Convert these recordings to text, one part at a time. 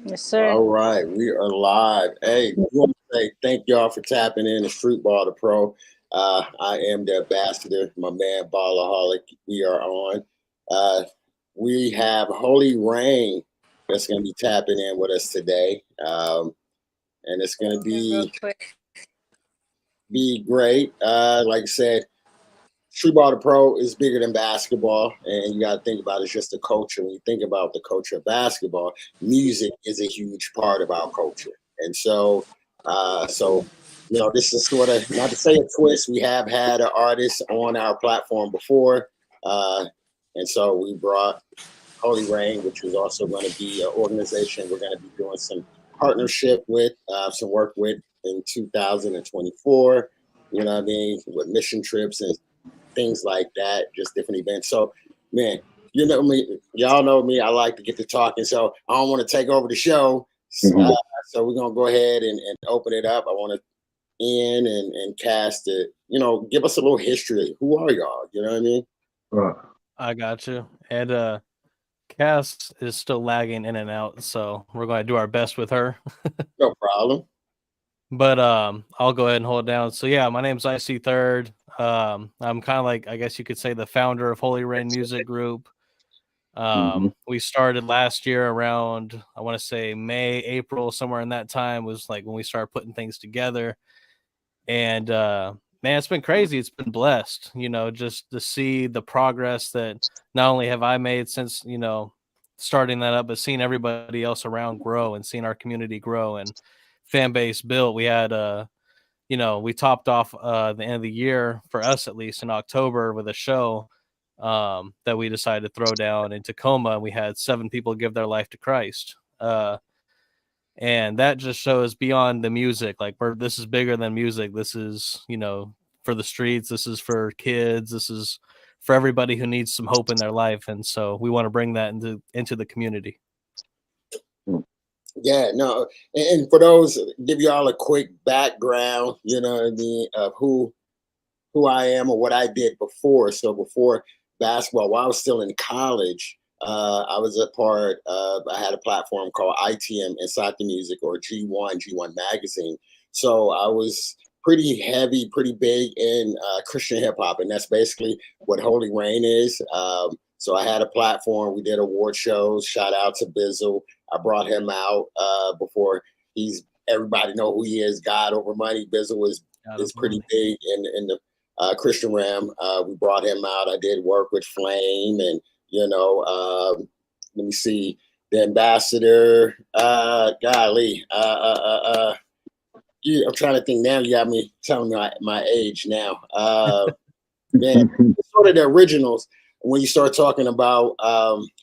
Yes, sir. All right, we are live. Hey, we want to say thank y'all for tapping in to Streetball the Pro. I am the ambassador, my man Ballaholic. We are on. Uh, we have Holy Rain that's going to be tapping in with us today, and it's going to Real be quick. great. Like I said, Streetball the Pro is bigger than basketball, and you got to think about it's just the culture. When you think about the culture of basketball, music is a huge part of our culture, and so this is sort of not to say a twist. We have had an artist on our platform before, uh, and so we brought Holy Rain, which is also going to be an organization we're going to be doing some partnership with, some work with in 2024. You know what I mean, with mission trips and things like that, just different events. So, man, you know me, y'all know me. I like to get to talking, so I don't want to take over the show. Uh, so we're gonna go ahead and open it up. I want to in and cast it. Give us a little history. Who are y'all? You know what I mean? Right. I got you. And Cass is still lagging in and out, so we're going to do our best with her. No problem. But I'll go ahead and hold it down. So yeah, my name's IC Third. I'm kind of like, I guess you could say, the founder of Holy Rain Music Group. We started last year around, I want to say May, April, somewhere in that time was like when we started putting things together. And man, it's been crazy. It's been blessed, just to see the progress that not only have I made since, starting that up, but seeing everybody else around grow and seeing our community grow and fan base built. We had, we topped off the end of the year, for us at least, in October with a show that we decided to throw down in Tacoma. We had 7 people give their life to Christ. And that just shows beyond the music. Like, this is bigger than music. This is, for the streets. This is for kids. This is for everybody who needs some hope in their life. And so we want to bring that into the community. Yeah, no, and for those, give y'all a quick background. You know what I mean, of who I am or what I did before. So before basketball, while I was still in college, I was a part of, I had a platform called ITM, Inside the Music, or G1 Magazine. So I was pretty heavy, pretty big in Christian hip hop. And that's basically what Holy Rain is. So I had a platform. We did award shows. Shout out to Bizzle. I brought him out before everybody know who he is. God over money. Bizzle is pretty big in the Christian realm. We brought him out. I did work with Flame and, let me see, the ambassador, golly, I'm trying to think now. You got me telling me my age now. Man, it's sort of the originals when you start talking about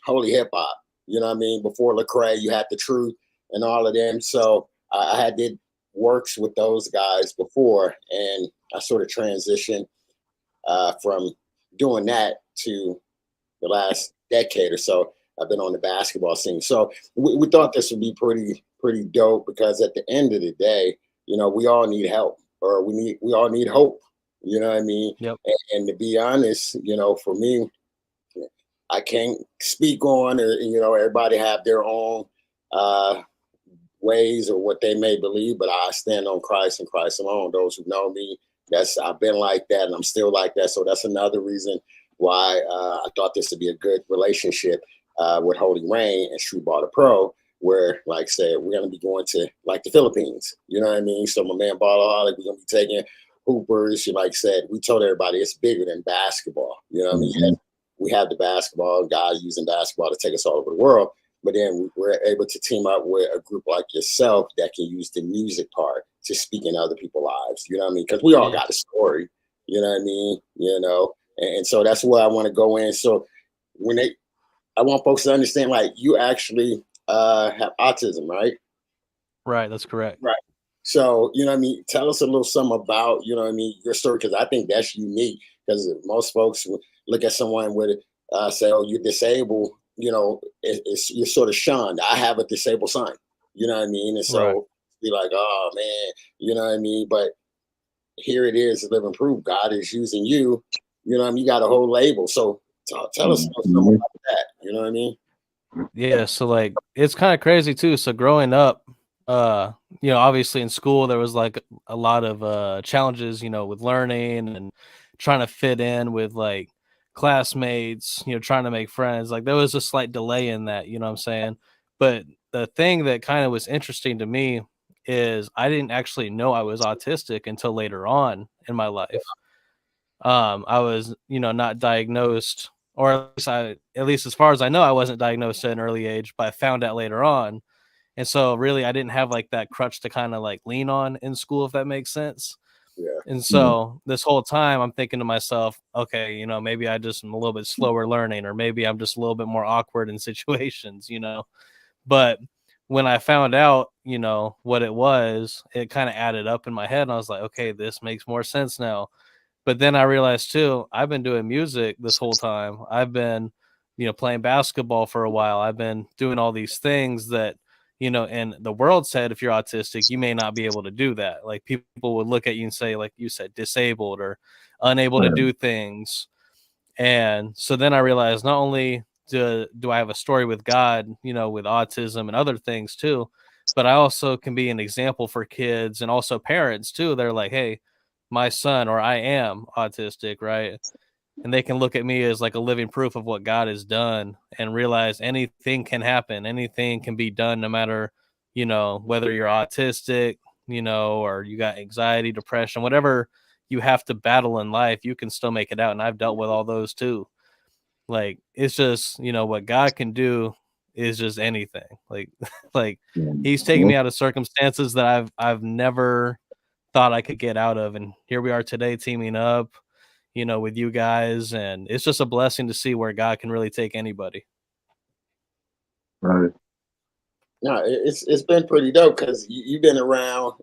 holy hip hop. You know what I mean? Before Lecrae, you had The Truth and all of them. So I had did works with those guys before, and I sort of transitioned from doing that to the last decade or so. I've been on the basketball scene. So we thought this would be pretty dope, because at the end of the day, we all need help, or we all need hope. You know what I mean? Yep. And to be honest, for me, I can't speak on, or everybody have their own ways or what they may believe, but I stand on Christ and Christ alone. Those who know me, I've been like that, and I'm still like that. So that's another reason why I thought this would be a good relationship with Holy Rain and Streetball the Pro, where, like I said, we're going to be going to like the Philippines. You know what I mean? So my man Ballaholic, we're going to be taking hoopers. Like I said, we told everybody it's bigger than basketball. You know what I mean? We have the basketball, guys using basketball to take us all over the world. But then we're able to team up with a group like yourself that can use the music part to speak in other people's lives. You know what I mean? Because we all got a story. You know what I mean? And so that's where I want to go in. So I want folks to understand, like, you actually have autism, right? Right, that's correct. Right. So, you know what I mean? Tell us a little something about, your story, because I think that's unique, because most folks look at someone with, say, oh, you're disabled, you're sort of shunned. I have a disabled son, you know what I mean? And so be like, oh, man, you know what I mean? But here it is, living proof. God is using you, you know what I mean? You got a whole label. So tell us something about that, you know what I mean? Yeah, so like it's kind of crazy too. So growing up, obviously in school there was like a lot of challenges, with learning and trying to fit in with like classmates, trying to make friends. Like there was a slight delay in that, you know what I'm saying? But the thing that kind of was interesting to me is I didn't actually know I was autistic until later on in my life. I was, not diagnosed, or at least as far as I know, I wasn't diagnosed at an early age, but I found out later on. And so really I didn't have like that crutch to kind of like lean on in school, if that makes sense. Yeah. And so this whole time I'm thinking to myself, okay, maybe I just am a little bit slower learning, or maybe I'm just a little bit more awkward in situations. But when I found out, what it was, it kind of added up in my head. And I was like, okay, this makes more sense now. But then I realized too, I've been doing music this whole time. I've been, playing basketball for a while. I've been doing all these things that, and the world said if you're autistic, you may not be able to do that. Like people would look at you and say, like you said, disabled or unable to do things. And so then I realized not only do I have a story with God, with autism and other things too, but I also can be an example for kids and also parents too. They're like, hey, my son or I am autistic, right? And they can look at me as like a living proof of what God has done and realize anything can happen, anything can be done, no matter, whether you're autistic, or you got anxiety, depression, whatever you have to battle in life, you can still make it out. And I've dealt with all those too. Like it's just, what God can do is just anything. Like like he's taken me out of circumstances that I've never thought I could get out of. And here we are today teaming up, with you guys. And it's just a blessing to see where God can really take anybody. Right. No, it's been pretty dope because you've been around.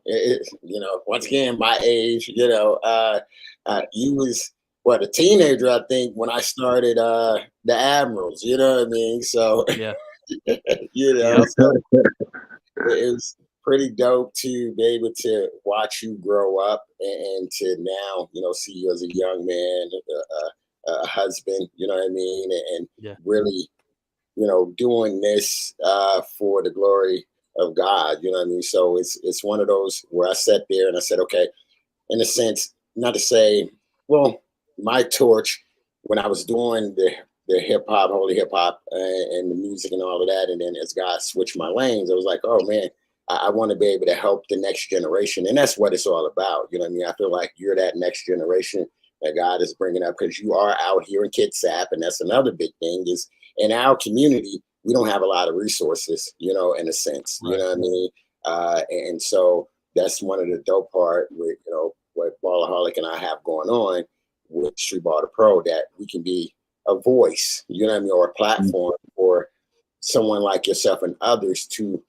Once again, my age. You was what, a teenager, I think, when I started the Admirals. You know what I mean? So Yeah. Yep. So it was pretty dope to be able to watch you grow up and to now, see you as a young man, a husband. You know what I mean? And Yeah. really, doing this for the glory of God. You know what I mean? So it's one of those where I sat there and I said, okay, in a sense, not to say, well, my torch when I was doing the hip hop, holy hip hop, and the music and all of that, and then as God switched my lanes, I was like, oh man, I want to be able to help the next generation, and that's what it's all about. You know what I mean? I feel like you're that next generation that God is bringing up because you are out here in Kitsap, and that's another big thing is in our community we don't have a lot of resources, in a sense. Right. You know what I mean? And so that's one of the dope part with what Ballaholic and I have going on with Streetball the Pro, that we can be a voice, you know what I mean, or a platform for someone like yourself and others to,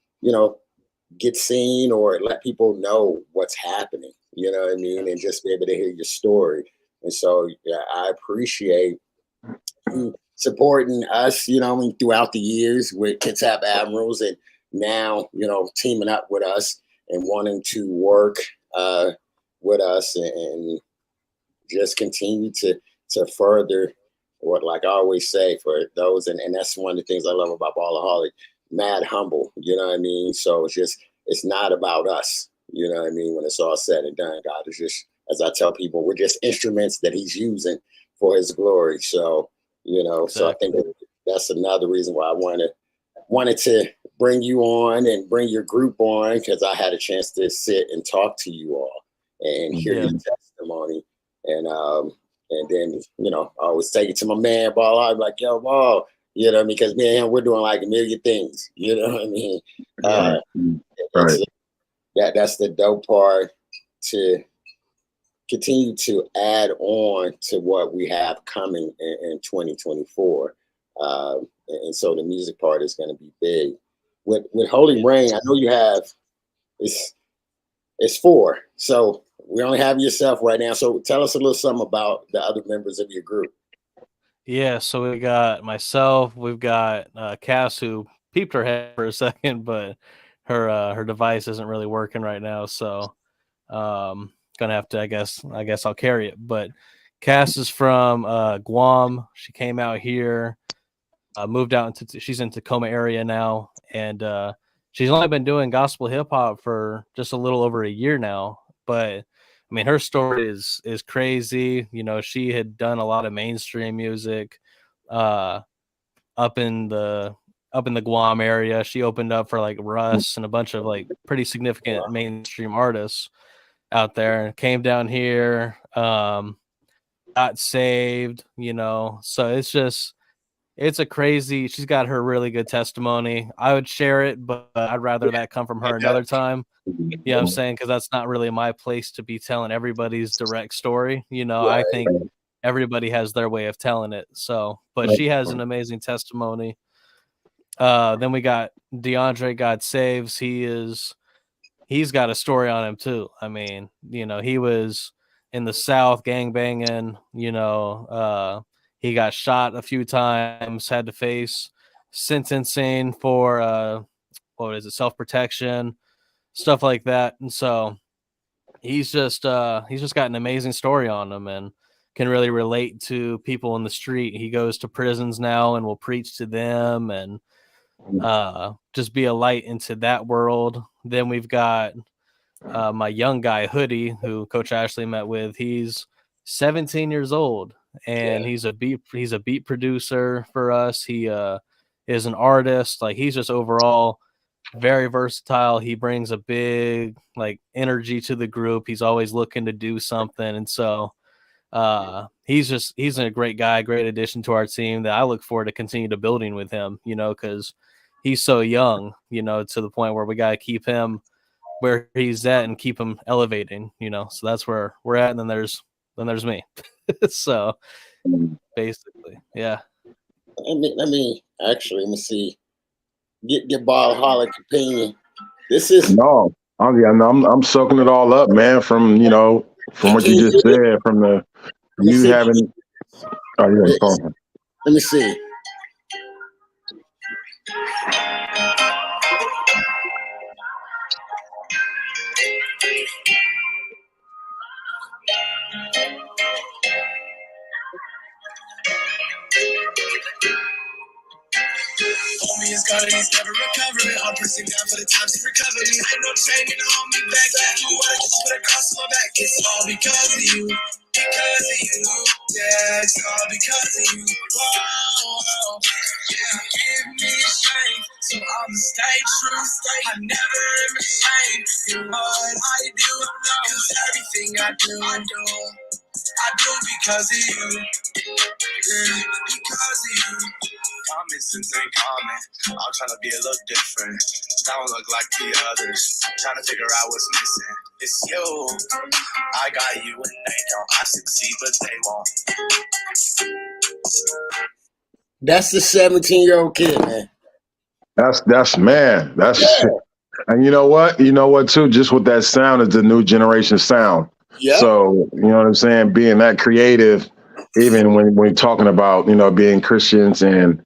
get seen or let people know what's happening, you know what I mean, and just be able to hear your story. And so yeah, I appreciate you supporting us, throughout the years with Kitsap Admirals, and now, teaming up with us and wanting to work with us and just continue to further what, like I always say, for those, and that's one of the things I love about Ballaholic, mad humble, you know what I mean? So it's not about us, you know what I mean? When it's all said and done, God is just, as I tell people, we're just instruments that he's using for his glory. So, so I think that's another reason why I wanted to bring you on and bring your group on, because I had a chance to sit and talk to you all and hear your testimony. And then, I always take it to my man, Ball. I'm like, yo, Ball, because me and him, we're doing like a million things, you know what I mean? Right. That's the dope part, to continue to add on to what we have coming in 2024. And so the music part is going to be big. With Holy Rain, I know you have, it's 4. So we only have yourself right now. So tell us a little something about the other members of your group. Yeah, so we got myself, we've got Cass, who peeped her head for a second, but her device isn't really working right now, so gonna have to, I guess I'll carry it. But Cass is from Guam. She came out here. moved out into she's in Tacoma area now, and she's only been doing gospel hip hop for just a little over a year now. But I mean, her story is crazy. You know, she had done a lot of mainstream music up in the Guam area. She opened up for like Russ and a bunch of like pretty significant mainstream artists out there, and came down here, got saved, you know. So it's a crazy, she's got her really good testimony. I would share it, but I'd rather that come from her another time. You know what I'm saying? Because that's not really my place to be telling everybody's direct story. You know, I think everybody has their way of telling it. So, but she has an amazing testimony. Then we got DeAndre God Saves. He's got a story on him too. I mean, you know, he was in the South gangbanging, you know, he got shot a few times, had to face sentencing for self-protection, stuff like that. And so he's just got an amazing story on him and can really relate to people in the street. He goes to prisons now and will preach to them and just be a light into that world. Then we've got my young guy Hoodie, who Coach Ashley met with. He's 17 years old and he's a beat producer for us. He is an artist. Like, he's just overall very versatile. He brings a big like energy to the group. He's always looking to do something, and so he's a great guy, great addition to our team that I look forward to continue to building with him, you know, because he's so young, you know, to the point where we got to keep him where he's at and keep him elevating, you know. So that's where we're at. And then there's me. So basically, yeah. Let me see. Get Ball Holic opinion. This is I'm soaking it all up, man. From what you just said, from the you having. Oh, yeah. Let me see. Homie is gone and he's never recovering. I'm pressing down for the times he recovered me. Ain't no chain to hold me back. You wanna just put a cross on my back. It's all because of you. Because of you. Yeah, it's all because of you. Whoa. Yeah, give me strength so I'ma stay true. I never am ashamed in what I do. Cause everything I do because of you. Yeah, because of you. Comments ain't common. I'm trying to be a little different. Don't look like the others. Trying to figure out what's missing. It's you. I got you and they don't. I succeed, but they won't. That's the 17-year-old kid, man. That's man. And you know what too? Just with that sound is the new generation sound. Yeah. So you know what I'm saying? Being that creative, even when we're talking about, you know, being Christians and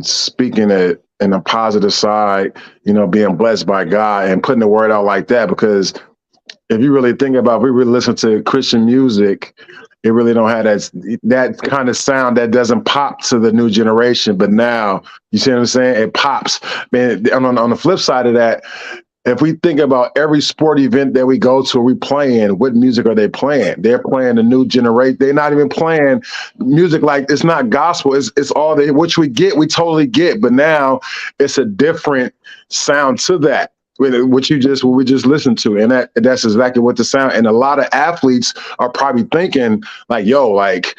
speaking it in a positive side, you know, being blessed by God and putting the word out like that. Because if you really think about, if we really listen to Christian music, it really don't have that kind of sound that doesn't pop to the new generation. But now, you see what I'm saying? It pops. Man, on the flip side of that, if we think about every sport event that we go to, we playing, what music are they playing? They're playing the new generation. They're not even playing music like it's not gospel. It's all which we totally get. But now it's a different sound to that, what we just listened to. And that's exactly what the sound. And a lot of athletes are probably thinking like, yo, like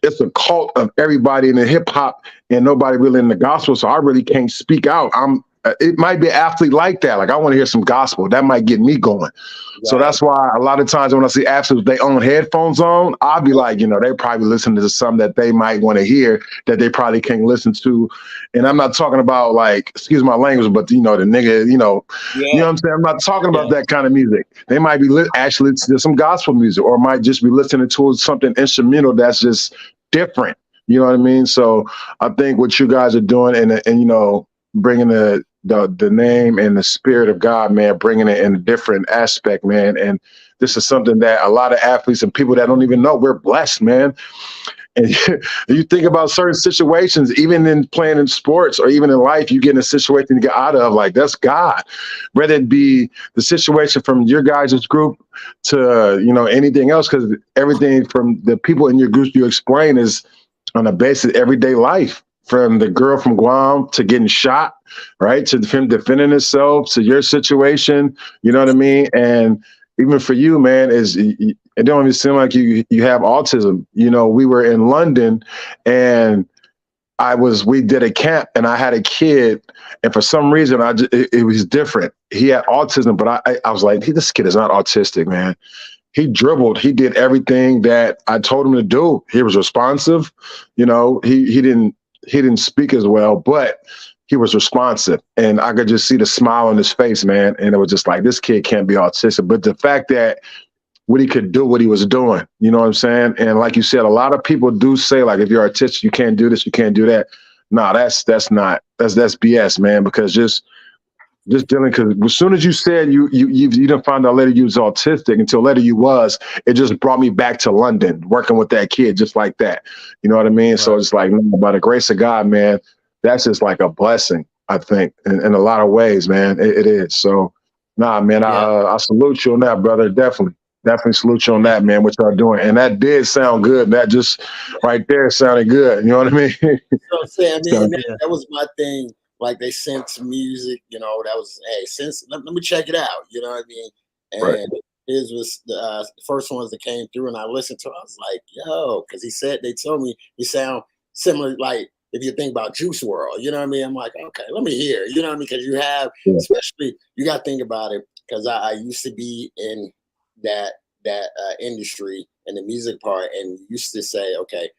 it's a cult of everybody in the hip hop and nobody really in the gospel. So I really can't speak out. It might be an athlete like that. Like, I want to hear some gospel. That might get me going. Right. So that's why a lot of times when I see athletes with their own headphones on, I'll be like, you know, they probably listening to something that they might want to hear that they probably can't listen to. And I'm not talking about like, excuse my language, but you know, the nigga, you know, you know what I'm saying? I'm not talking about that kind of music. They might be actually to some gospel music, or might just be listening to something instrumental that's just different. You know what I mean? So I think what you guys are doing and you know, bringing the name and the spirit of God, man, bringing it in a different aspect, man. And this is something that a lot of athletes and people that don't even know, we're blessed, man. And you think about certain situations, even in playing in sports or even in life, you get in a situation to get out of, like, that's God. Whether it be the situation from your guys' group to, anything else, because everything from the people in your group you explain is on a basis of everyday life, from the girl from Guam to getting shot, right? To him defending himself, to your situation, you know what I mean? And even for you, man, it don't even seem like you have autism. We were in London and we did a camp and I had a kid, and for some reason it was different. He had autism, but I was like, this kid is not autistic, man. He dribbled. He did everything that I told him to do. He was responsive. He didn't speak as well, but he was responsive, and I could just see the smile on his face, man. And it was just like, this kid can't be autistic. But the fact that what he could do, what he was doing, you know what I'm saying? And like you said, a lot of people do say, like, if you're artistic, you can't do this, you can't do that. No, that's BS, man. Because just dealing, because as soon as you said you didn't find out later you was autistic, until later you was, it just brought me back to London, working with that kid just like that. You know what I mean? Right. So it's like, by the grace of God, man, that's just like a blessing, I think, in a lot of ways, man. It is. So, man, yeah. I salute you on that, brother. Definitely salute you on that, man, what y'all doing. And that did sound good. That just right there sounded good. You know what I mean? You know what I'm saying? That was my thing. Like, they sent some music, that was, hey, let me check it out. You know what I mean? And right. His was the first ones that came through, and I listened to it. I was like, yo, because they told me you sound similar, like, if you think about Juice WRLD, you know what I mean? I'm like, okay, let me hear, you know what I mean? Because you have, especially, you got to think about it, because I used to be in that industry and the music part, and used to say, okay,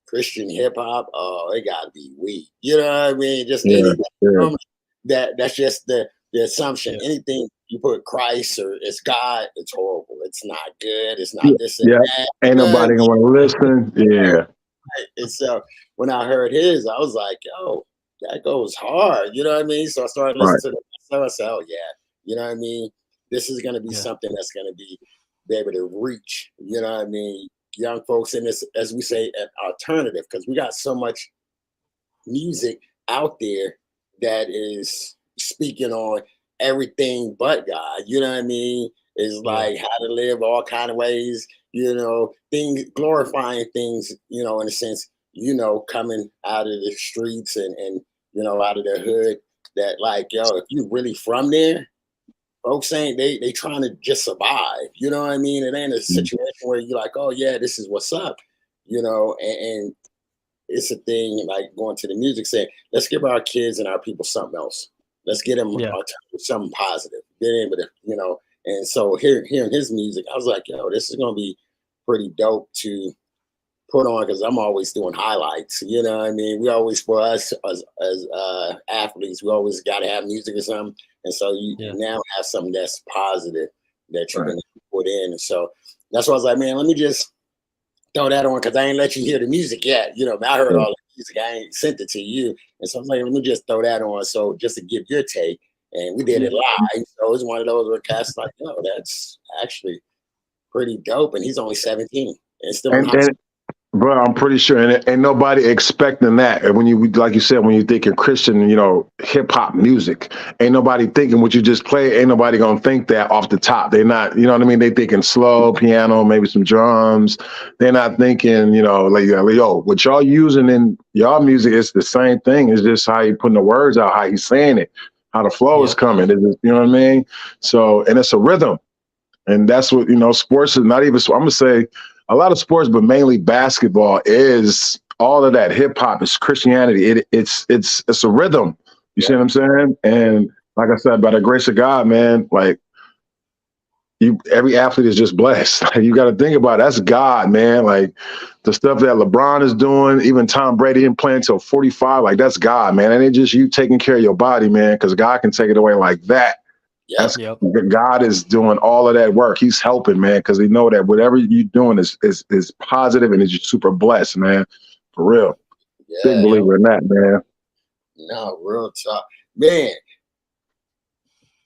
Christian hip hop, oh, it gotta be weak. You know what I mean? Just anything. That's just the assumption. Yeah. Anything you put Christ or it's God, it's horrible. It's not good. It's not this and that. Ain't nobody gonna want to listen. Yeah. And so when I heard his, I was like, yo, that goes hard. You know what I mean? So I started listening to it. So I said, oh yeah, you know what I mean? This is gonna be something that's gonna be able to reach. You know what I mean? Young folks in this, as we say, an alternative, because we got so much music out there that is speaking on everything but God. You know what I mean? It's like how to live all kind of ways, things, glorifying things, in a sense, coming out of the streets and out of the hood, that like, yo, if you really from there, folks ain't they trying to just survive. You know what I mean? It ain't a situation where you're like, oh yeah, this is what's up, and it's a thing like going to the music saying, let's give our kids and our people something else. Let's get them something positive. Being able to, and so hearing his music, I was like, yo, this is gonna be pretty dope to put on, because I'm always doing highlights. You know what I mean? We always, for us as athletes, we always got to have music or something. And so you now have something that's positive that you can put in. And so that's why I was like, man, let me just throw that on, because I ain't let you hear the music yet. I heard all the music. I ain't sent it to you. And so I was like, let me just throw that on. So just to give your take. And we did it live. So it's one of those where cats like, oh, that's actually pretty dope. And he's only 17 and still in high school. Bro, I'm pretty sure, and ain't nobody expecting that. And when you, like you said, when you thinking Christian, hip hop music, ain't nobody thinking what you just played. Ain't nobody gonna think that off the top. They're not, you know what I mean? They thinking slow piano, maybe some drums. They're not thinking, like, yo, what y'all using in y'all music is the same thing. It's just how you putting the words out, how he's saying it, how the flow is coming. You know what I mean? So, and it's a rhythm, and that's what sports is not even. I'm gonna say, a lot of sports, but mainly basketball, is all of that. Hip hop is Christianity. It's a rhythm. You see what I'm saying? And like I said, by the grace of God, man, like every athlete is just blessed. Like, you got to think about it. That's God, man. Like the stuff that LeBron is doing, even Tom Brady ain't playing till 45. Like, that's God, man. And it's just you taking care of your body, man, because God can take it away like that. God is doing all of that work. He's helping, man, because he know that whatever you're doing is positive and is super blessed, man. For real. Big believer in that, man. No, real talk. Man.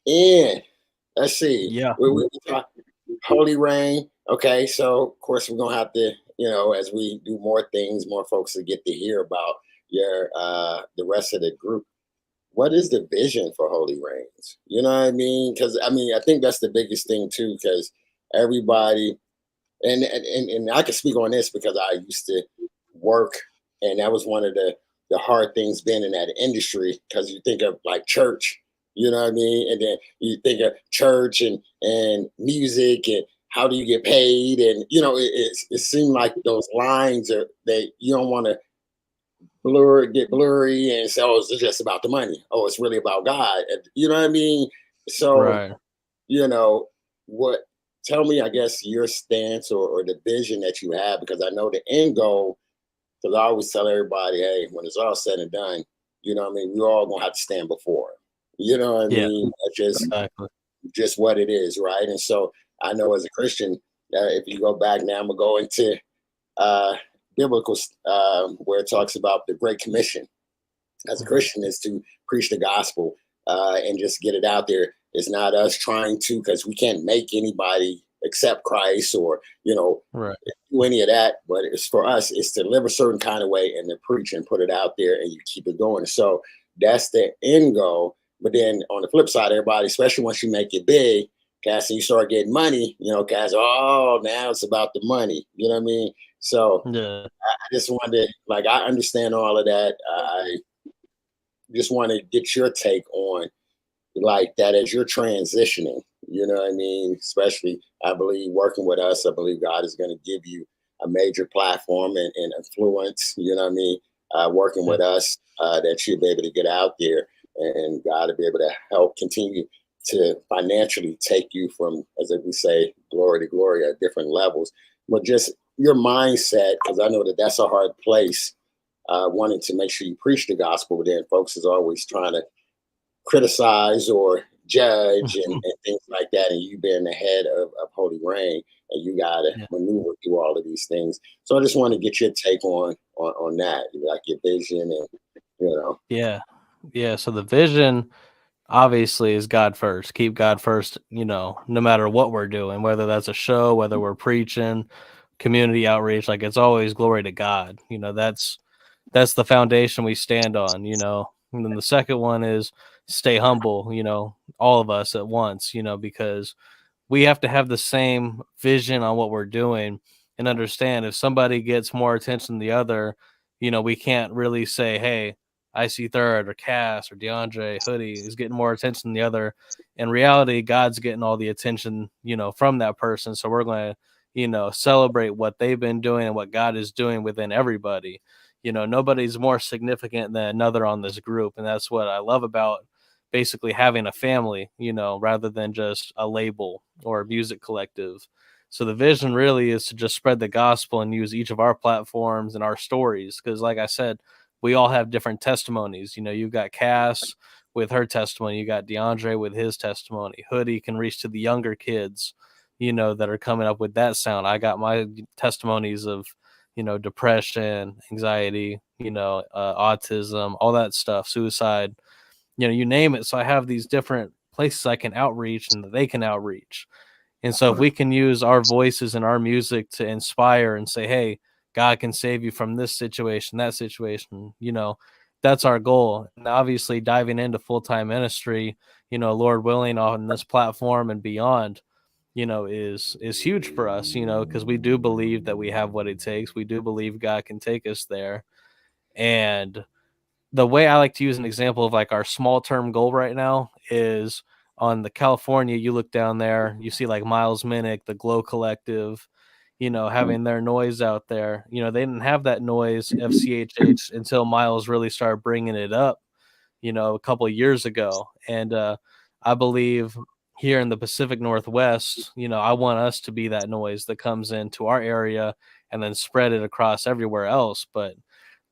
And let's see. Yeah. We talk Holy Rain. Okay, so of course we're gonna have to you know, as we do more things, more folks will get to hear about your the rest of the group. What is the vision for Holy Reigns? You know what I mean? Because I mean, I think that's the biggest thing too. Because everybody, and I can speak on this because I used to work, and that was one of the hard things being in that industry. Because you think of like church, you know what I mean, and then you think of church and music and how do you get paid, and you know, it seemed like those lines are that you don't want to get blurry and say, oh, it's just about the money. Oh, it's really about God. You know what I mean? So, Right. you know, what tell me, I guess, your stance or the vision that you have, because I know the end goal, because I always tell everybody, hey, when it's all said and done, you know what I mean, we're all gonna have to stand before him. You know what I Yeah. mean? That's Exactly. just what it is, right? And so I know as a Christian, if you go back now, I'm gonna go into uh biblical where it talks about the Great Commission as a Christian is to preach the gospel and just get it out there. It's not us trying to, because we can't make anybody accept Christ or, you know, Right. do any of that. But it's for us, it's to live a certain kind of way and to preach and put it out there and you keep it going. So that's the end goal. But then on the flip side, everybody, especially once you make it big, Cass, and you start getting money, you know, Cass, oh, now it's about the money. You know what I mean? So Yeah. I just wanted, like, I understand all of that. I just want to get your take on like that as you're transitioning. You know what I mean? Especially, I believe working with us, I believe God is going to give you a major platform and influence. You know what I mean? Working with us, that you'll be able to get out there and God will be able to help continue to financially take you from, as we say, glory to glory at different levels. But just your mindset, because I know that that's a hard place, wanting to make sure you preach the gospel, but then folks is always trying to criticize or judge and things like that. And you being the head of Holy Reign, and you got to Yeah. maneuver through all of these things. So I just want to get your take on that, like your vision and, you know. Yeah. Yeah. So the vision obviously is God first. Keep God first, you know, no matter what we're doing, whether that's a show, whether we're preaching, community outreach, like it's always glory to God. You know, that's the foundation we stand on, you know. And then the second one is stay humble, you know, all of us at once, you know, because we have to have the same vision on what we're doing and understand if somebody gets more attention than the other, you know, we can't really say, hey, I see third or Cass or DeAndre Hoodie is getting more attention than the other. In reality, God's getting all the attention, you know, from that person. So we're going to, you know, celebrate what they've been doing and what God is doing within everybody. You know, nobody's more significant than another on this group. And that's what I love about basically having a family, you know, rather than just a label or a music collective. So the vision really is to just spread the gospel and use each of our platforms and our stories. Because, like I said, we all have different testimonies. You know, you've got Cass with her testimony, you got DeAndre with his testimony. Hoodie can reach to the younger kids, you know, that are coming up with that sound. I got my testimonies of, you know, depression, anxiety, you know, autism, all that stuff, suicide, you know, you name it. So I have these different places I can outreach and that they can outreach. And so if we can use our voices and our music to inspire and say, hey, God can save you from this situation, that situation, you know, that's our goal. And obviously diving into full-time ministry, you know, Lord willing, on this platform and beyond, you know, is huge for us, you know, because we do believe that we have what it takes. We do believe God can take us there. And the way I like to use an example of like our small term goal right now is on the California. You look down there, you see like Miles Minnick, the Glow Collective, you know, having their noise out there. You know, they didn't have that noise FCHH until Miles really started bringing it up, you know, a couple of years ago. And I believe here in the Pacific Northwest, you know, I want us to be that noise that comes into our area and then spread it across everywhere else. But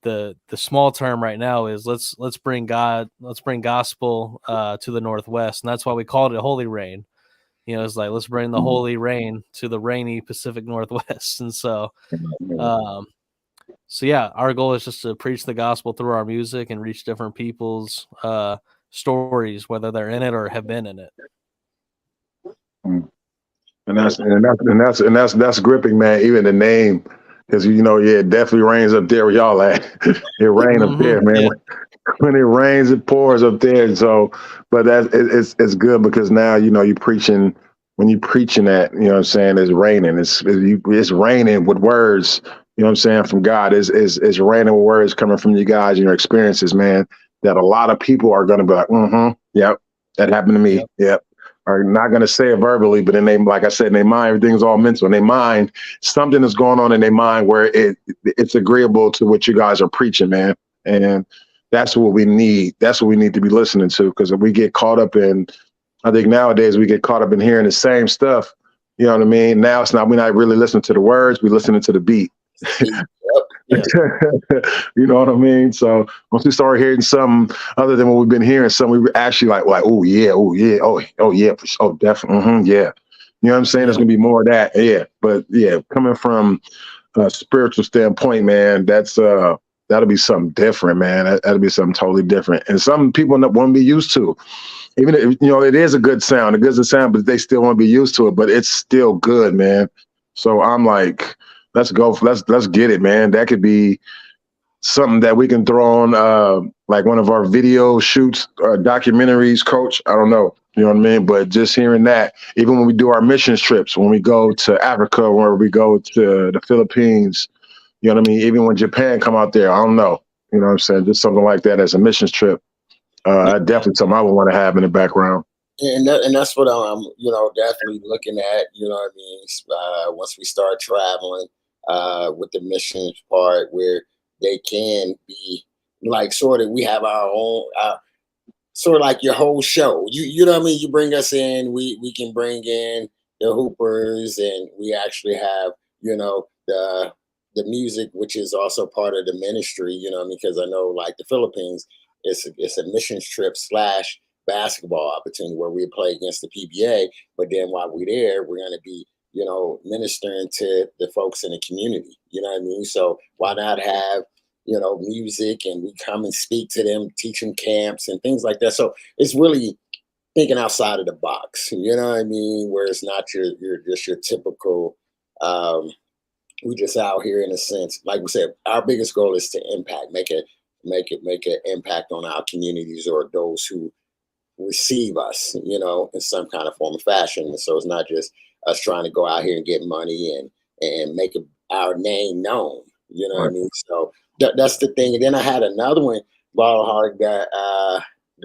the small term right now is let's bring gospel to the Northwest, and that's why we called it Holy Rain. You know, it's like let's bring the holy rain to the rainy Pacific Northwest. And um so yeah, our goal is just to preach the gospel through our music and reach different people's stories, whether they're in it or have been in it. And that's gripping, man. Even the name, because it definitely rains up there where y'all at. It rains up there, man. Yeah. When it rains, it pours up there. So, but it's good because now you're preaching. When you're preaching that, what I'm saying, it's raining. It's raining with words. You know what I'm saying, from God. It's raining with words coming from you guys and your experiences, man. That a lot of people are going to be like, yep, that happened to me. Yep. Are not going to say it verbally, but like I said, in their mind, everything's all mental. In their mind, something is going on in their mind where it's agreeable to what you guys are preaching, man. And that's what we need. That's what we need to be listening to, because if we get caught up in, I think nowadays we get caught up in hearing the same stuff. You know what I mean? Now we're not really listening to the words, we're listening to the beat. Yeah. You know what I mean? So once we start hearing something other than what we've been hearing, something we were actually like, oh yeah, definitely, yeah. You know what I'm saying? There's gonna be more of that, yeah. But yeah, coming from a spiritual standpoint, man, that'll be something different, man. That'll be something totally different, and some people won't be used to. Even if it is a good sound, but they still won't be used to it. But it's still good, man. So I'm like, let's go. Let's get it, man. That could be something that we can throw on, like one of our video shoots, documentaries, coach. I don't know. You know what I mean? But just hearing that, even when we do our missions trips, when we go to Africa, or we go to the Philippines, you know what I mean? Even when Japan come out there, I don't know. You know what I'm saying? Just something like that as a missions trip. Definitely something I would want to have in the background. And that's what I'm, definitely looking at, what I mean? Once we start traveling with the missions part, where they can be like sort of, we have our own, sort of like your whole show. You know what I mean? You bring us in, we can bring in the hoopers, and we actually have, the music, which is also part of the ministry, because I know like the Philippines, it's a missions trip / basketball opportunity where we play against the PBA. But then while we're there, we're going to be, ministering to the folks in the community. You know what I mean? So why not have, music, and we come and speak to them, teach them camps and things like that. So it's really thinking outside of the box. You know what I mean? Where it's not your typical. We just out here in a sense, like we said, our biggest goal is to impact, make an impact on our communities or those who receive us, in some kind of form of fashion. And so it's not just us trying to go out here and get money and make our name known. You know what I mean? So that's the thing. And then I had another one, Ball Hard, that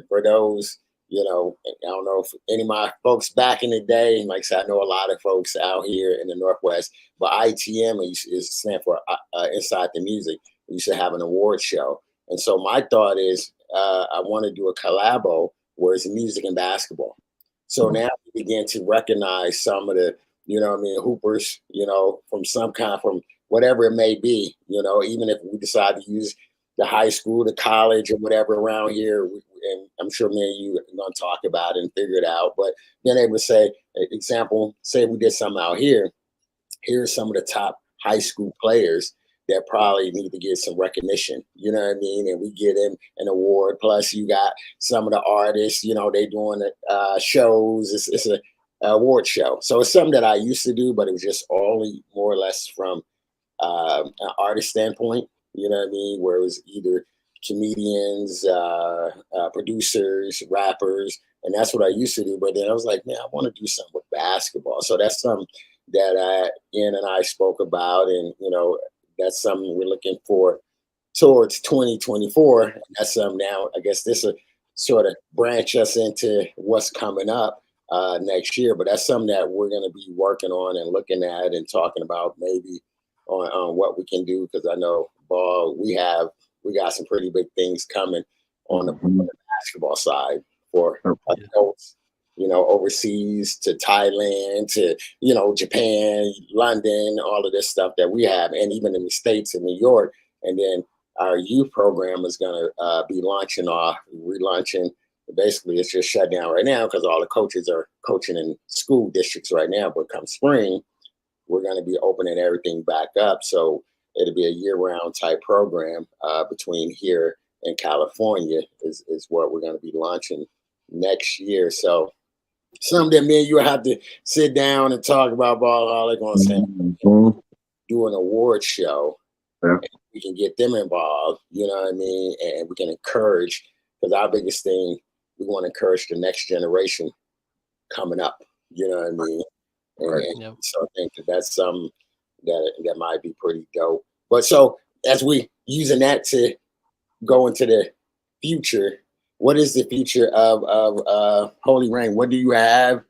for those, I don't know if any of my folks back in the day, like I said, I know a lot of folks out here in the Northwest, but ITM is stand for Inside the Music. We used to have an award show. And so my thought is I want to do a collabo where it's music and basketball. So now we begin to recognize some of the, hoopers, from whatever it may be, even if we decide to use the high school, the college, or whatever around here. And I'm sure me and you are going to talk about it and figure it out. But being able to say, example, say we did something out here, here's some of the top high school players that probably need to get some recognition, you know what I mean? And we give them an award. Plus you got some of the artists, they doing shows. It's an award show. So it's something that I used to do, but it was just only more or less from an artist standpoint, you know what I mean? Where it was either comedians, producers, rappers, and that's what I used to do. But then I was like, man, I want to do something with basketball. So that's something that Ian and I spoke about, and that's something we're looking for towards 2024. And that's something now, I guess this will sort of branch us into what's coming up next year. But that's something that we're going to be working on and looking at and talking about maybe on what we can do. Because I know, Ball, we got some pretty big things coming on the basketball side for adults, overseas, to Thailand, to, Japan, London, all of this stuff that we have, and even in the States, in New York. And then our youth program is going to be relaunching. Basically, it's just shut down right now because all the coaches are coaching in school districts right now. But come spring, we're going to be opening everything back up. So it'll be a year-round type program between here and California is what we're going to be launching next year. So something that me and you have to sit down and talk about, Ballholic, on saying. do an award show. Yeah. We can get them involved, you know what I mean? And we can encourage, because our biggest thing, we want to encourage the next generation coming up, you know what I mean? And Yep. so I think that's something that might be pretty dope. But so as we using that to go into the future, what is the future of Holy Rain? What do you have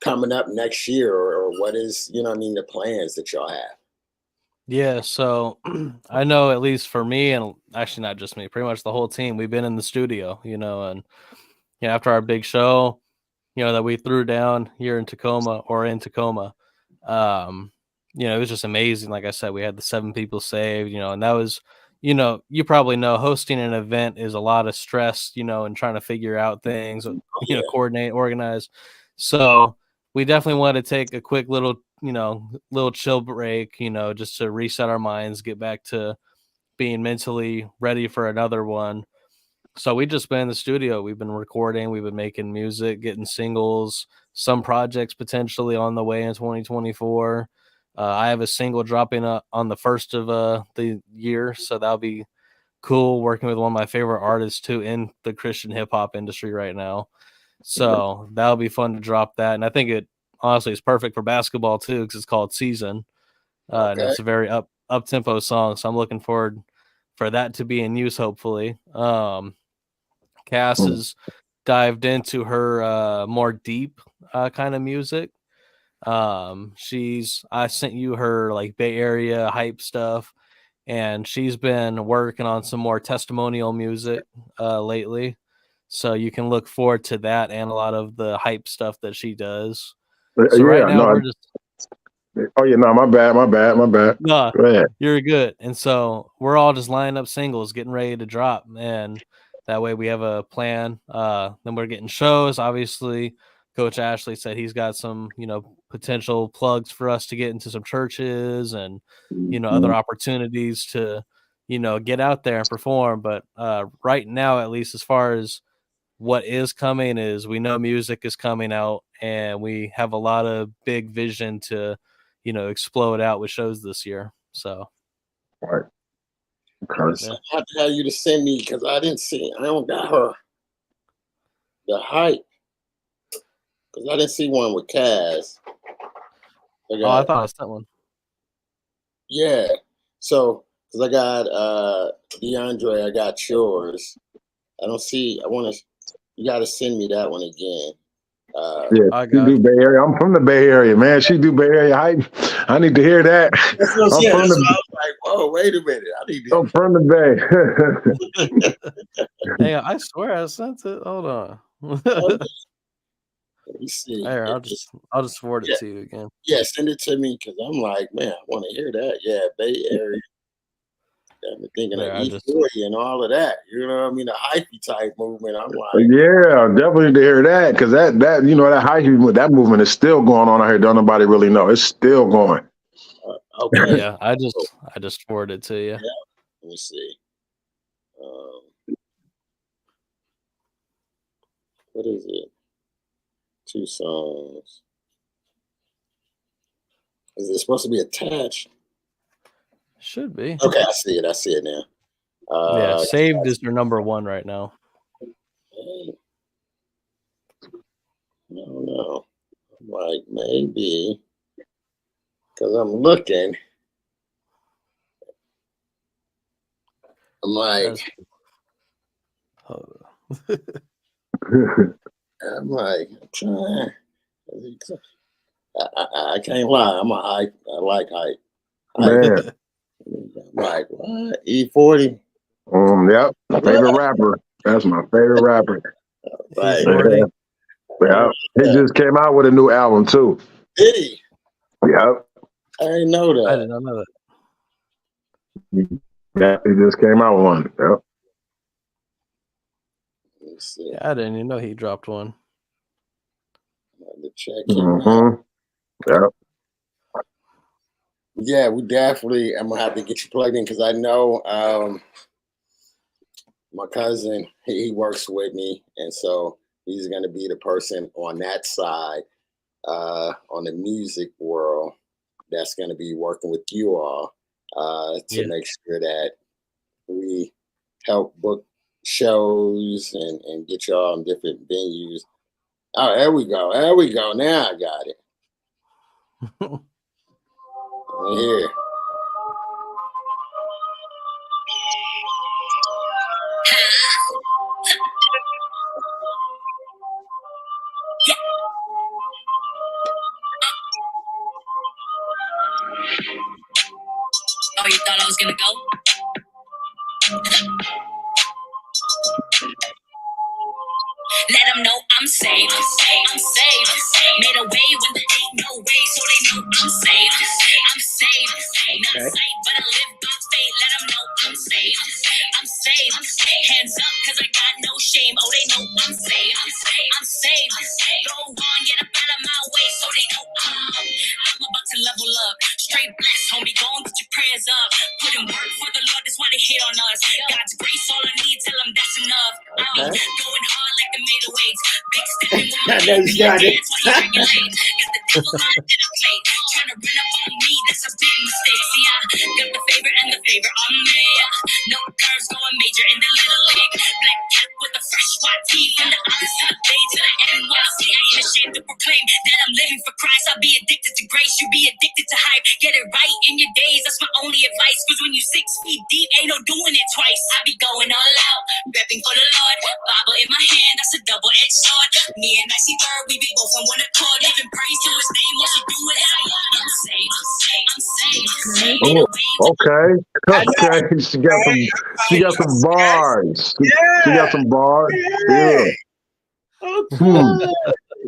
coming up next year, or what is, you know what I mean, the plans that y'all have? Yeah, so I know at least for me, and actually not just me, pretty much the whole team, we've been in the studio, and after our big show, that we threw down here in Tacoma, it was just amazing. Like I said, we had the 7 people saved, and that was, you probably know hosting an event is a lot of stress, and trying to figure out things, coordinate, organize. So we definitely want to take a quick little chill break, just to reset our minds, get back to being mentally ready for another one. So we just been in the studio. We've been recording. We've been making music, getting singles, some projects potentially on the way in 2024. I have a single dropping on the first of the year, so that'll be cool. Working with one of my favorite artists too in the Christian hip hop industry right now. So that'll be fun to drop that. And I think it honestly is perfect for basketball too, because it's called Season. And it's a very up tempo song. So I'm looking forward for that to be in use, hopefully. Cass has dived into her more deep kind of music. I sent you her like Bay Area hype stuff, and she's been working on some more testimonial music lately. So you can look forward to that and a lot of the hype stuff that she does. So right now we're just. Oh yeah, no, my bad. No, go ahead. You're good. And so we're all just lining up singles, getting ready to drop, and that way we have a plan. Then we're getting shows. Obviously, Coach Ashley said he's got some, potential plugs for us to get into some churches and, other opportunities to, get out there and perform. But right now, at least as far as what is coming, is we know music is coming out, and we have a lot of big vision to, explode out with shows this year. So, right. Okay. So I have to have you to send me, because I don't got her the hype, because I didn't see one with Kaz. I thought I sent one. Yeah. So, because I got DeAndre, I got yours. I don't see. You got to send me that one again. She do Bay Area. I'm from the Bay Area, man. She do Bay Area hype. I need to hear that. That's what I'm saying. I was like, whoa, wait a minute. I'm from the Bay. Hey, I swear I sent it. Hold on. Let me see. Here, I'll just forward it to you again. Yeah, send it to me, because I'm like, man, I want to hear that. Yeah, Bay Area. I'm thinking of E40 and all of that. You know what I mean? The hypey type movement. I'm like, yeah, definitely to hear that, because that that hypey, that movement is still going on out here. Don't nobody really know. It's still going. Okay. Yeah, I just forwarded it to you. Yeah. Let me see. What is it? 2 songs. Is it supposed to be attached? Should be. Okay, I see it now. Yeah, saved is their number 1 right now. No. I'm like, maybe, because I'm looking. I'm like, I'm trying. I can't lie. I like hype. Man. I'm like, what? E40? Yep. Favorite rapper. That's my favorite rapper. Right. Yeah. He just came out with a new album too. Did he? Yep. I didn't know that. I did not know that. Yeah, he just came out with one. Yep. Let's see. Yeah, I didn't even know he dropped one. To check him out. Yep. Yeah, we definitely. I'm gonna have to get you plugged in, because I know my cousin. He works with me, and so he's gonna be the person on that side, on the music world, that's going to be working with you all to make sure that we help book shows and get y'all in different venues. Oh, there we go. There we go. Now I got it. Right here. Oh, you thought I was gonna go? Let them know I'm saved. I'm saved. Made a way when there ain't no way, so they know I'm saved. I'm saved. Not sight, but I live by faith. Let them know I'm saved. I'm saved. Hands up, cause I got no shame. Oh, they know I'm saved. I'm saved. Go on, get up out of my way, so they know I'm about to level up. Straight blessed, homie. Go and get your prayers up. Put in work for the Lord, that's why they hate on us. God's grace, all I need, tell them that's enough. I'm going hard like the middleweights. Big stepping with my baby, that's why he regulates. Got the devil on the plate. Trying to run up on me, that's a big mistake. See, I got the favor and the favor on me. No curves going major in the little league. Black cap with a fresh white tee. From the honest to the bay to the NYC. I ain't ashamed to proclaim that I'm living for Christ. I'll be addicted to grace, you be addicted to hype. Get it right in your days, that's my only advice. Cause when you 6 feet deep, ain't no doing it twice. I be going all out, repping for the Lord. Bible in my hand, that's a double-edged sword. Me and Maxie Bird, we be both on one accord. Giving praise to his name, what you do it is I'm saved. I'm saved. Made a way. Okay. She got some bars. She got some bars. Yeah.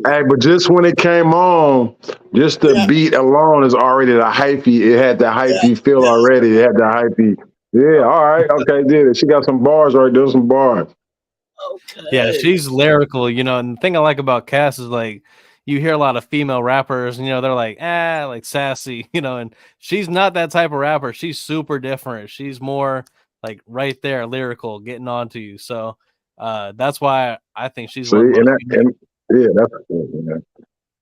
Hey, but just when it came on, just the beat alone is already the hypey. It had the hypey feel already. It had the hypey. Yeah, all right. Okay, did it. She got some bars right there, some bars. Okay. Yeah, she's lyrical, you know, and the thing I like about Cass is like you hear a lot of female rappers, and you know, they're like, like sassy, you know, and she's not that type of rapper. She's super different. She's more like right there, lyrical, getting on to you. So that's why I think she's one of the most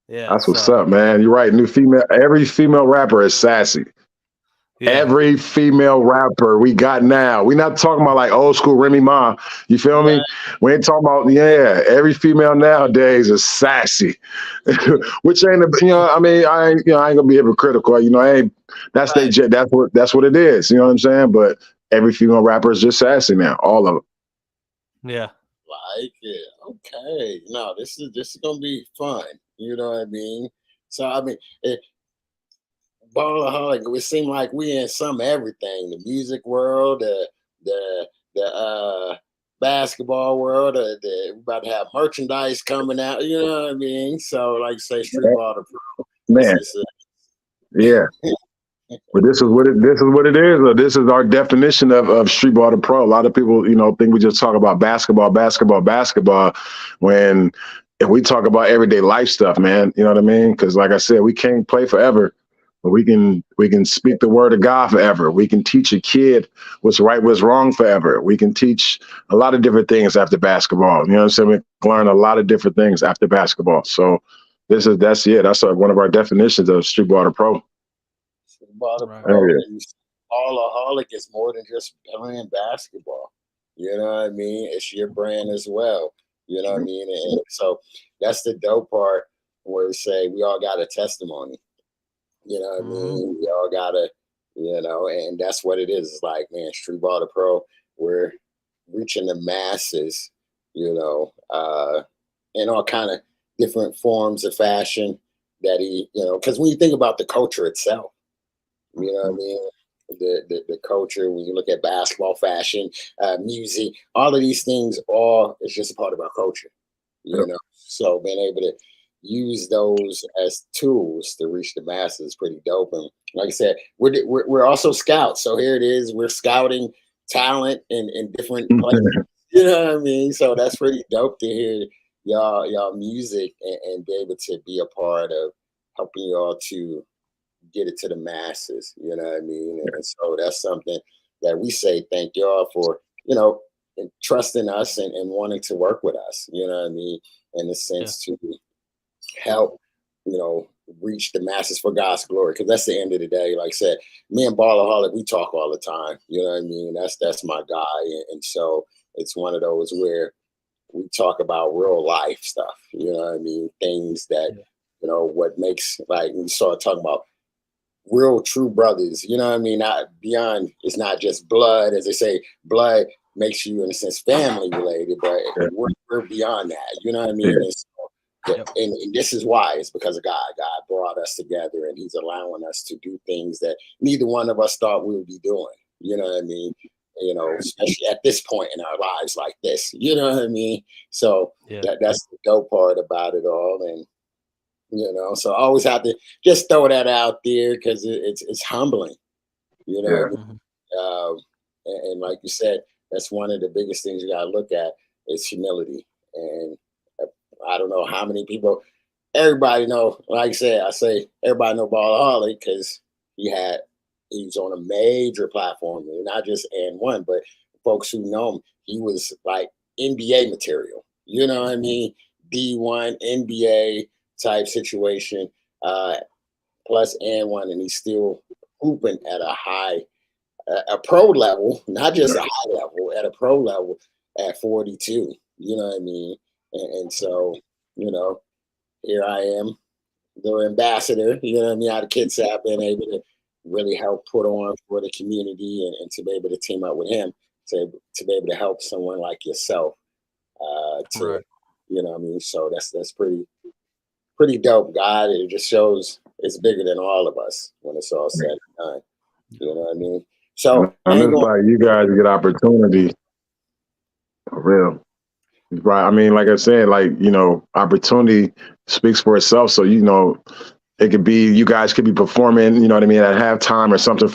that's what's up, man. You're right. Every female rapper is sassy. Yeah. Every female rapper we got now. We're not talking about like old school Remy Ma. You feel me? We ain't talking about every female nowadays is sassy. Which ain't I mean, I ain't gonna be hypocritical. You know, that's what it is. You know what I'm saying? But every female rapper is just sassy now. All of them. Yeah. Like it. Okay. No, this is gonna be fun. You know what I mean? So I mean Ballaholic, it seemed like we in some everything, the music world, the basketball world, we're about to have merchandise coming out, you know what I mean? So like say Streetball the Pro. Man. But this is what it is. This is our definition of Streetball the Pro. A lot of people, think we just talk about basketball, when if we talk about everyday life stuff, man, you know what I mean? Because like I said, we can't play forever. But we can speak the word of God forever. We can teach a kid what's right, what's wrong forever. We can teach a lot of different things after basketball. You know what I'm saying? We can learn a lot of different things after basketball. So that's one of our definitions of Streetball the Pro. Streetball the Pro. Ballaholic is more than just playing basketball. You know what I mean? It's your brand as well. You know what I mean? And so that's the dope part where we say we all got a testimony. You know what I mean? We all gotta, and that's what it is. It's like, man, Streetball the Pro, we're reaching the masses, in all kind of different forms of fashion that because when you think about the culture itself, you know what I mean? The culture, when you look at basketball, fashion, music, all of these things, it's just a part of our culture, you know? So being able to use those as tools to reach the masses is pretty dope. And like I said, we're also scouts. So here it is, we're scouting talent in different places. You know what I mean? So that's pretty dope to hear y'all music and be able to be a part of helping y'all to get it to the masses. You know what I mean? And so that's something that we say thank y'all for, and trusting us and wanting to work with us. You know what I mean? In the sense to help, reach the masses for God's glory. Because that's the end of the day. Like I said, me and Ballaholic, we talk all the time. You know what I mean? That's my guy. And so it's one of those where we talk about real life stuff. You know what I mean? Things that, you know, what makes, like we start talking about real true brothers. You know what I mean? Not beyond, it's not just blood. As they say, blood makes you, in a sense, family related, but we're beyond that. You know what I mean? And so, and this is why. It's because of God. God brought us together, and He's allowing us to do things that neither one of us thought we would be doing. You know what I mean? You know, especially at this point in our lives like this. You know what I mean? So that's the dope part about it all. And, you know, so I always have to just throw that out there because it's humbling. You know, and like you said, that's one of the biggest things you got to look at is humility. And I don't know how many people, everybody know, like I say everybody know Ballaholic because he was on a major platform, not just N1, but folks who know him, he was like NBA material. You know what I mean? D1, NBA type situation, plus N1, and he's still hooping at a pro level, not just a high level, at a pro level at 42. You know what I mean? And so, you know, here I am, the ambassador, you know what I mean, how the kids have been able to really help put on for the community and to be able to team up with him to be able to help someone like yourself you know what I mean? So that's pretty dope, God. It just shows it's bigger than all of us when it's all said and done. You know what I mean? So like you guys get opportunity for real. Right. I mean, like I said, like, you know, opportunity speaks for itself. So, you know, it could be, you guys could be performing, you know what I mean, at halftime or something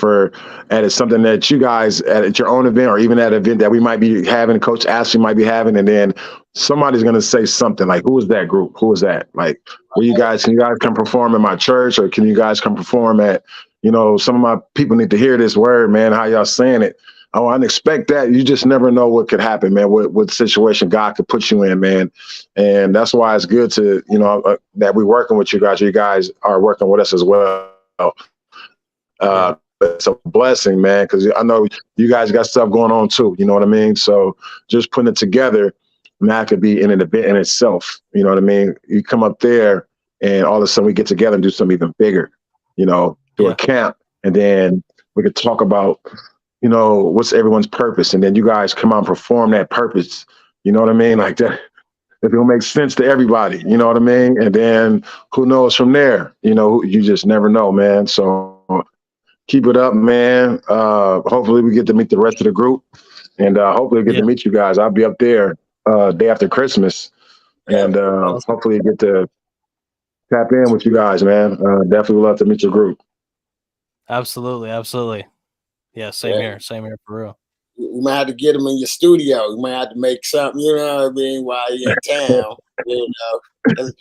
at something that you guys at your own event or even at an event that we might be having, Coach Ashley might be having, and then somebody's going to say something like, who is that group? Who is that? Like, can you guys come perform in my church, or can you guys come perform at, you know, some of my people need to hear this word, man, how y'all saying it. Oh, I didn't expect that. You just never know what could happen, man, what situation God could put you in, man. And that's why it's good to, you know, that we're working with you guys. You guys are working with us as well. It's a blessing, man, because I know you guys got stuff going on too. You know what I mean? So just putting it together, that could be in an event in itself. You know what I mean? You come up there and all of a sudden we get together and do something even bigger, you know, do a camp, and then we could talk about, you know, what's everyone's purpose, and then you guys come out and perform that purpose. You know what I mean? Like that, if it'll make sense to everybody, you know what I mean? And then who knows from there? You know, you just never know, man. So keep it up, man. Hopefully we get to meet the rest of the group, and hopefully we get to meet you guys. I'll be up there day after Christmas, and hopefully get to tap in with you guys, man. Definitely love to meet your group. Absolutely. Yeah, same here for real. You might have to get them in your studio. You might have to make something, you know what I mean, while you're in town. You know,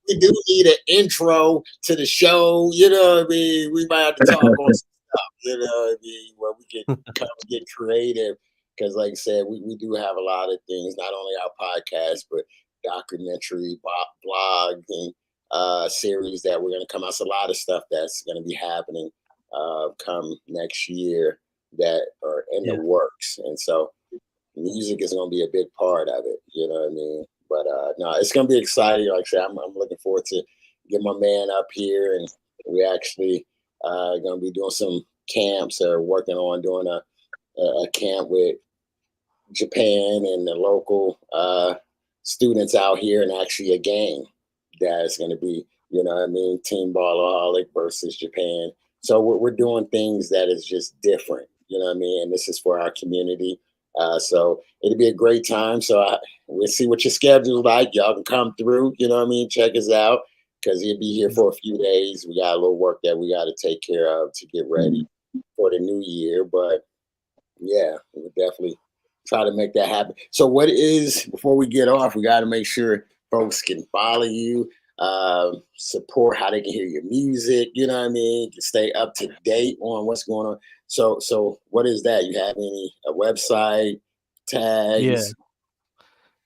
we do need an intro to the show. You know what I mean? We might have to talk on some stuff. You know what I mean? Where we can kind of get creative. Because, like I said, we do have a lot of things. Not only our podcast, but documentary, blog, and series that we're going to come out. So a lot of stuff that's going to be happening come next year that are in the works. And so music is going to be a big part of it. You know what I mean? But no, it's going to be exciting. Like I said, I'm looking forward to get my man up here. And we actually going to be doing some camps or working on doing a camp with Japan and the local students out here, and actually a game that is going to be, you know what I mean, Team Ballaholic versus Japan. So we're doing things that is just different, you know what I mean? And this is for our community. So it'll be a great time. So we'll see what your schedule is like. Y'all can come through, you know what I mean? Check us out, because he'll be here for a few days. We got a little work that we got to take care of to get ready for the new year. But yeah, we'll definitely try to make that happen. So before we get off, we got to make sure folks can follow you, support how they can hear your music, you know what I mean, to stay up to date on what's going on. So what is that? You have a website, tags?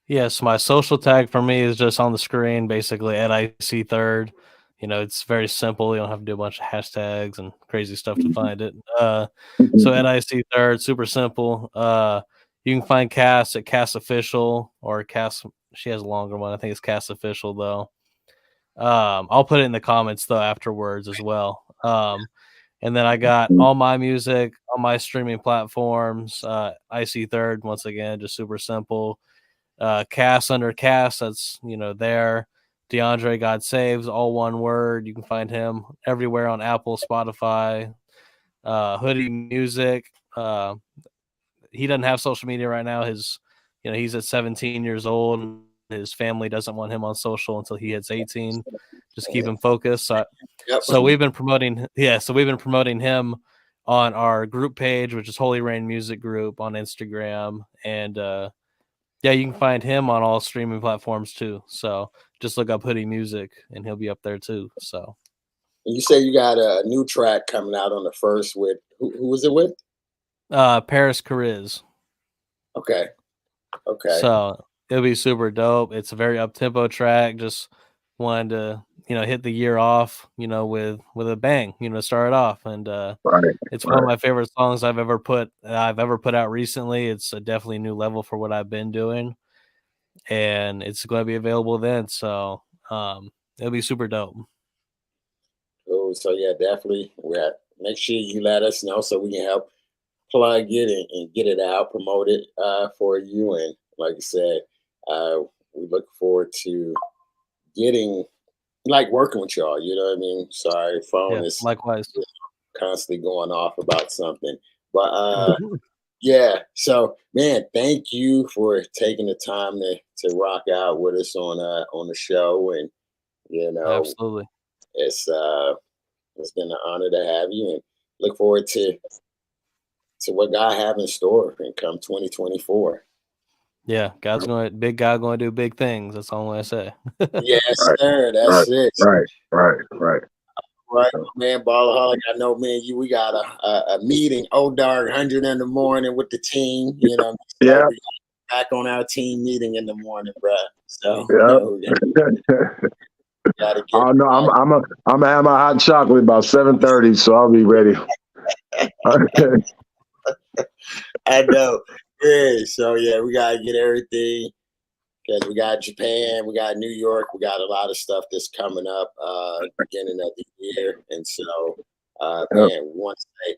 Yes, my social tag for me is just on the screen, basically at IC Third. it's very simple. You don't have to do a bunch of hashtags and crazy stuff to find it. So at IC Third, super simple. You can find Cass at Cass Official or Cass. She has a longer one. I think it's Cass Official though. I'll put it in the comments though afterwards as well. And then I got all my music on my streaming platforms. IC Third, once again, just super simple. Cass under Cass, that's there. DeAndre God Saves, all one word. You can find him everywhere on Apple, Spotify, Hoodie Music. He doesn't have social media right now. He's at 17 years old. His family doesn't want him on social until he hits 18. Just keep him focused. So we've been promoting. Yeah, so we've been promoting him on our group page, which is Holy Rain Music Group on Instagram, and yeah, you can find him on all streaming platforms too. So just look up Hoodie Music, and he'll be up there too. So you say you got a new track coming out on the 1st with who was it with? Paris Cariz. Okay. So it'll be super dope. It's a very up tempo track. Just wanted to hit the year off with a bang. Start it off, and it's one of my favorite songs I've ever put out recently. It's a definitely new level for what I've been doing, and it's going to be available then. So it'll be super dope. Oh, so yeah, definitely. Make sure you let us know so we can help plug it and get it out, promote it for you. And like I said, we look forward to working with y'all. You know what I mean? Sorry, phone is likewise constantly going off about something. But yeah, so man, thank you for taking the time to rock out with us on the show. And absolutely, it's been an honor to have you, and look forward to what God have in store and come 2024. Yeah, big God going to do big things. That's all I say. Yes, sir. That's it. Right, man. Ballaholic. I know, man. We got a meeting. Dark 100 in the morning with the team. Yeah. We got back on our team meeting in the morning, bro. So gotta get. Oh no, I'm gonna have my hot chocolate about 7:30, so I'll be ready. I know. Yeah. So yeah, we gotta get everything. Because we got Japan, we got New York, we got a lot of stuff that's coming up beginning of the year. And so, man, we want to say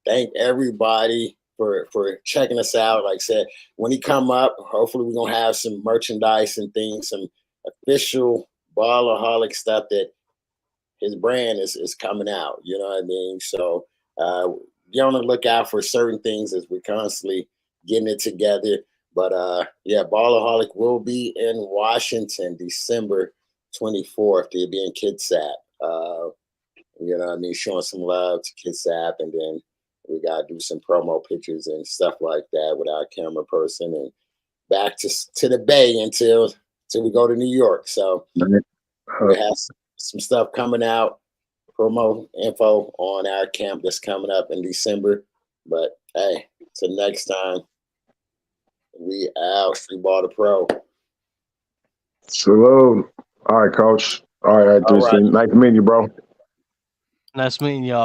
thank everybody for checking us out. Like I said, when he come up, hopefully we're going to have some merchandise and things, some official Ballaholic stuff that his brand is coming out. You know what I mean? So be on the lookout for certain things as we're constantly getting it together. But yeah, Ballaholic will be in Washington December 24th. He'll be in Kitsap. You know what I mean? Showing some love to Kitsap. And then we got to do some promo pictures and stuff like that with our camera person. And back to the Bay until we go to New York. So we have some stuff coming out, promo info on our camp that's coming up in December. But hey, till next time. We out. Streetball the Pro. Salute. All right, coach. All right. Nice meeting you, bro. Nice meeting y'all.